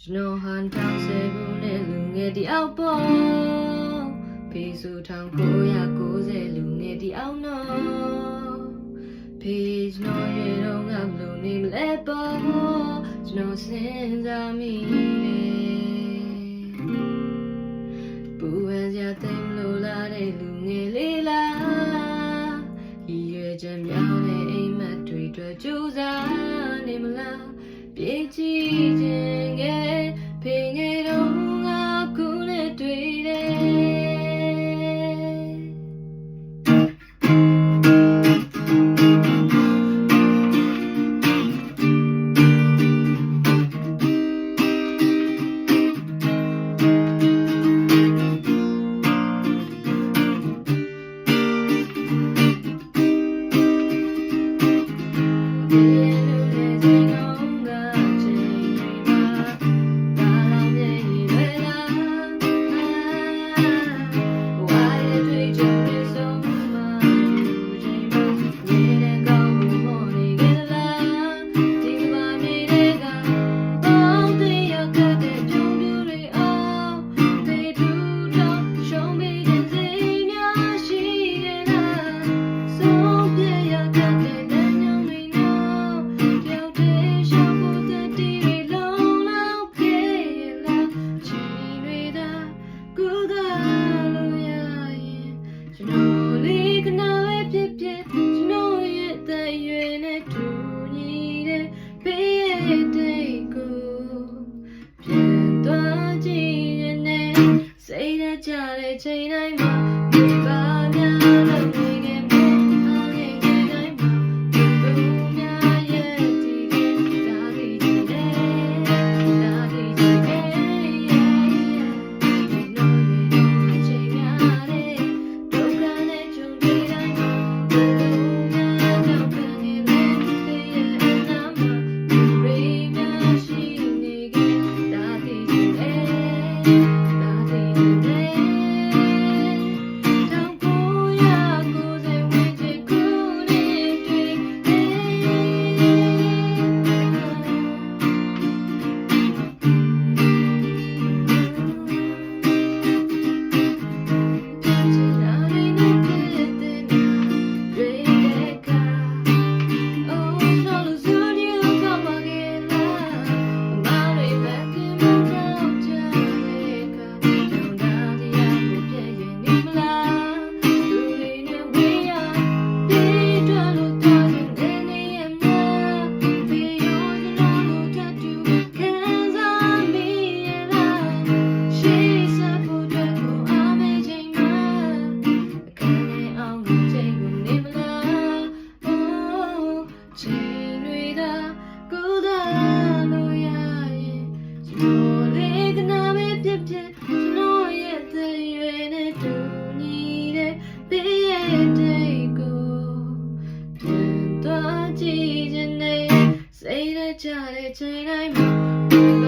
ကျွန်တော်ဟန်ထောင်ဆယ်ခုနဲ့လူငယ်တယောက်ပေါ့ဖေးစု1990လူငယ်တယောက်နော်ဖေးကျွန်တော်ရေတော့ငါဘလို့နေမလဲပေါ့ကျွန်တော်စဉ်းစားမိပူဝဲစရာသိမ်းလို့လာတဲ့လူငယ်လေးလားရည်ရွယ်ချက်မြောင်းတဲ့အိမ်မက်တွေအတွက်ကြိုးစားနေမလားပြေးကြည့်ခြင်းကဖေးငယ်တော့ငါခုနဲ့တွေ့တယ်ကြတဲ့ချိန်တိုင်းမှာဒီပါများလို့နေခဲ့မယ်အားနေချိန်တိုင်းမှာဒီလိုများရဲ့ဒီကဒါဒီတဲ့ဒါဒီတဲ့ဒီလိုရဲ့ချိန်များတဲ့ဒုက္ခနဲ့ကြုံတွေ့တိုင်းမှာဒီလိုများကြောက်နေလေဒီရဲ့အနာမှာဒီရေများရှိနေခဲ့ဒါဒီတဲ့ဒါဒီတဲ့ကြတဲ့ချိန်တိုင်းမှာ